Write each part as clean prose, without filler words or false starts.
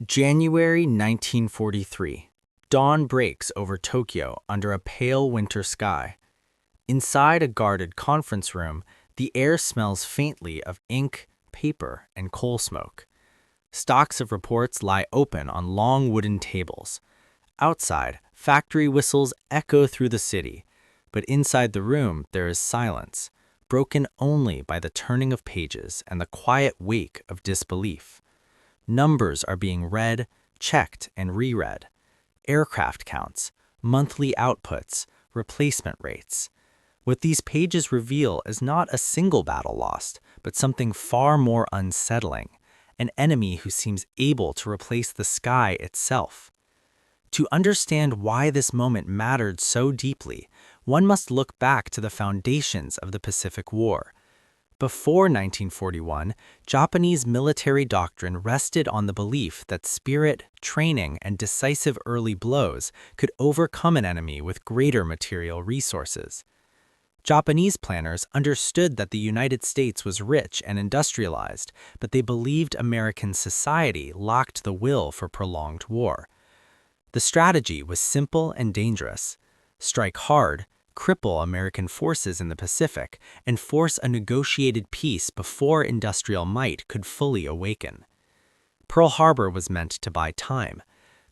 January 1943. Dawn breaks over Tokyo under a pale winter sky. Inside a guarded conference room, the air smells faintly of ink, paper, and coal smoke. Stocks of reports lie open on long wooden tables. Outside, factory whistles echo through the city, but inside the room there is silence, broken only by the turning of pages and the quiet wake of disbelief. Numbers are being read, checked, and reread. Aircraft counts, monthly outputs, replacement rates. What these pages reveal is not a single battle lost, but something far more unsettling, an enemy who seems able to replace the sky itself. To understand why this moment mattered so deeply, one must look back to the foundations of the Pacific War. Before 1941, Japanese military doctrine rested on the belief that spirit, training, and decisive early blows could overcome an enemy with greater material resources. Japanese planners understood that the United States was rich and industrialized, but they believed American society lacked the will for prolonged war. The strategy was simple and dangerous: strike hard, cripple American forces in the Pacific, and force a negotiated peace before industrial might could fully awaken. Pearl Harbor was meant to buy time.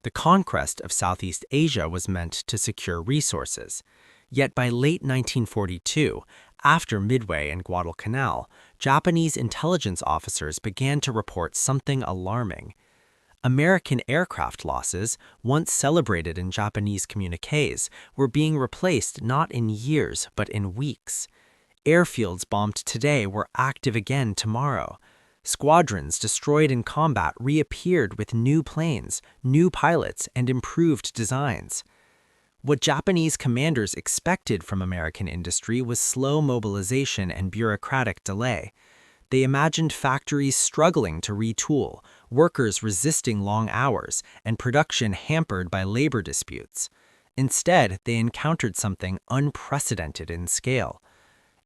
The conquest of Southeast Asia was meant to secure resources. Yet by late 1942, after Midway and Guadalcanal, Japanese intelligence officers began to report something alarming. American aircraft losses, once celebrated in Japanese communiques, were being replaced not in years but in weeks. Airfields bombed today were active again tomorrow. Squadrons destroyed in combat reappeared with new planes, new pilots, and improved designs. What Japanese commanders expected from American industry was slow mobilization and bureaucratic delay. They imagined factories struggling to retool, workers resisting long hours, and production hampered by labor disputes. Instead, they encountered something unprecedented in scale.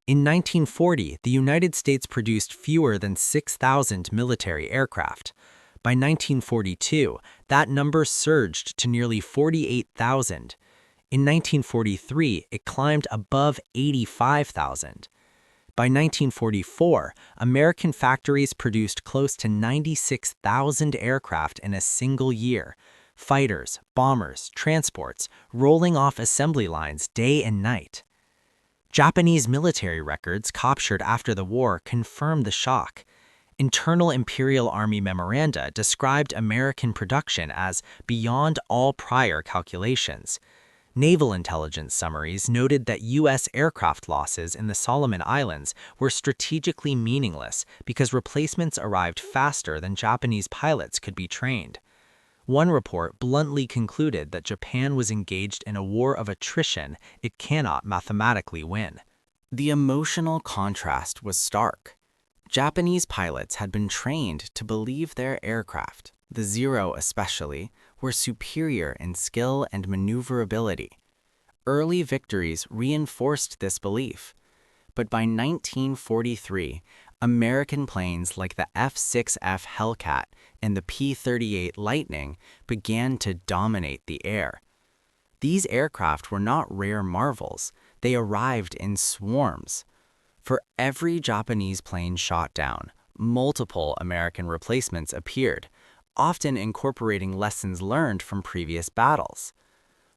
In 1940, the United States produced fewer than 6,000 military aircraft. By 1942, that number surged to nearly 48,000. In 1943, it climbed above 85,000. By 1944, American factories produced close to 96,000 aircraft in a single year: fighters, bombers, transports, rolling off assembly lines day and night. Japanese military records captured after the war confirmed the shock. Internal Imperial Army memoranda described American production as beyond all prior calculations. Naval intelligence summaries noted that U.S. aircraft losses in the Solomon Islands were strategically meaningless because replacements arrived faster than Japanese pilots could be trained. One report bluntly concluded that Japan was engaged in a war of attrition it cannot mathematically win. The emotional contrast was stark. Japanese pilots had been trained to believe their aircraft, the Zero especially, were superior in skill and maneuverability. Early victories reinforced this belief. But by 1943, American planes like the F-6F Hellcat and the P-38 Lightning began to dominate the air. These aircraft were not rare marvels. They arrived in swarms. For every Japanese plane shot down, multiple American replacements appeared, often incorporating lessons learned from previous battles.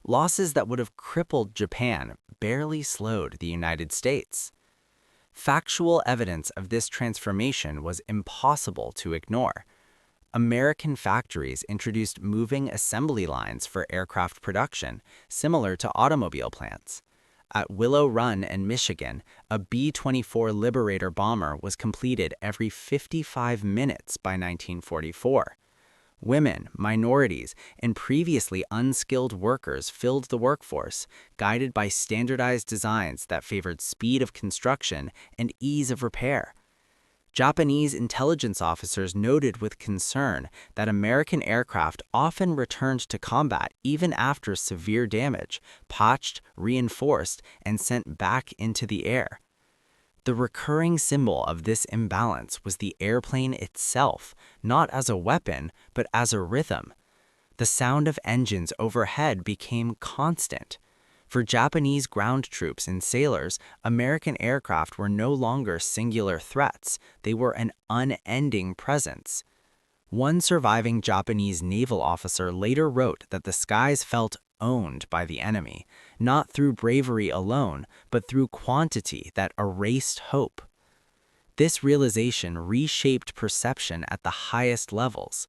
Losses that would have crippled Japan barely slowed the United States. Factual evidence of this transformation was impossible to ignore. American factories introduced moving assembly lines for aircraft production, similar to automobile plants. At Willow Run in Michigan, a B-24 Liberator bomber was completed every 55 minutes by 1944. Women, minorities, and previously unskilled workers filled the workforce, guided by standardized designs that favored speed of construction and ease of repair. Japanese intelligence officers noted with concern that American aircraft often returned to combat even after severe damage, patched, reinforced, and sent back into the air. The recurring symbol of this imbalance was the airplane itself, not as a weapon, but as a rhythm. The sound of engines overhead became constant. For Japanese ground troops and sailors, American aircraft were no longer singular threats, they were an unending presence. One surviving Japanese naval officer later wrote that the skies felt owned by the enemy, not through bravery alone, but through quantity that erased hope. This realization reshaped perception at the highest levels.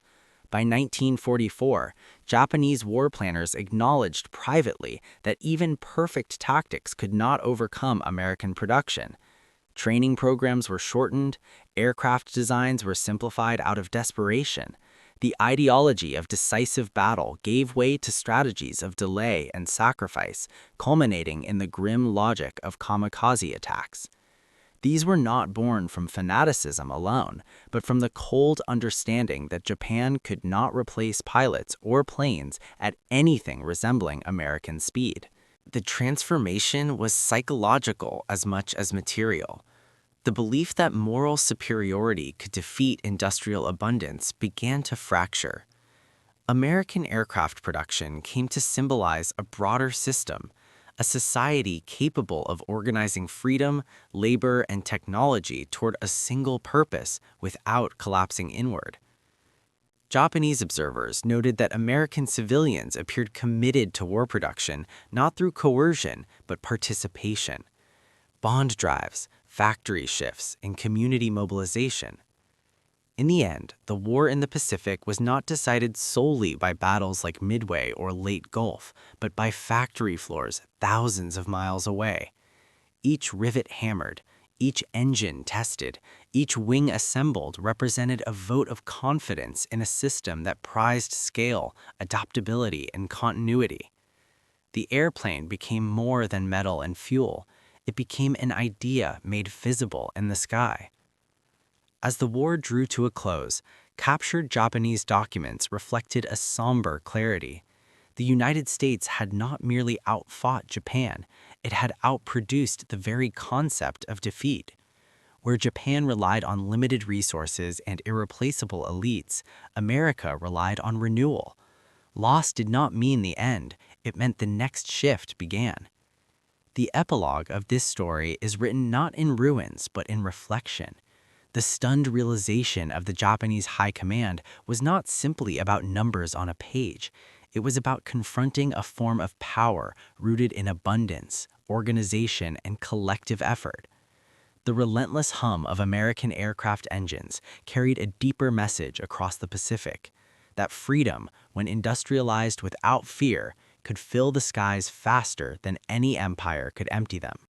By 1944, Japanese war planners acknowledged privately that even perfect tactics could not overcome American production. Training programs were shortened, aircraft designs were simplified out of desperation. The ideology of decisive battle gave way to strategies of delay and sacrifice, culminating in the grim logic of kamikaze attacks. These were not born from fanaticism alone, but from the cold understanding that Japan could not replace pilots or planes at anything resembling American speed. The transformation was psychological as much as material. The belief that moral superiority could defeat industrial abundance began to fracture. American aircraft production came to symbolize a broader system, a society capable of organizing freedom, labor, and technology toward a single purpose without collapsing inward. Japanese observers noted that American civilians appeared committed to war production not through coercion but participation. Bond drives, factory shifts, and community mobilization. In the end, the war in the Pacific was not decided solely by battles like Midway or Late Gulf, but by factory floors thousands of miles away. Each rivet hammered, each engine tested, each wing assembled represented a vote of confidence in a system that prized scale, adaptability, and continuity. The airplane became more than metal and fuel. It became an idea made visible in the sky. As the war drew to a close, captured Japanese documents reflected a somber clarity. The United States had not merely outfought Japan, it had outproduced the very concept of defeat. Where Japan relied on limited resources and irreplaceable elites, America relied on renewal. Loss did not mean the end, it meant the next shift began. The epilogue of this story is written not in ruins, but in reflection. The stunned realization of the Japanese high command was not simply about numbers on a page. It was about confronting a form of power rooted in abundance, organization, and collective effort. The relentless hum of American aircraft engines carried a deeper message across the Pacific, that freedom, when industrialized without fear, could fill the skies faster than any empire could empty them.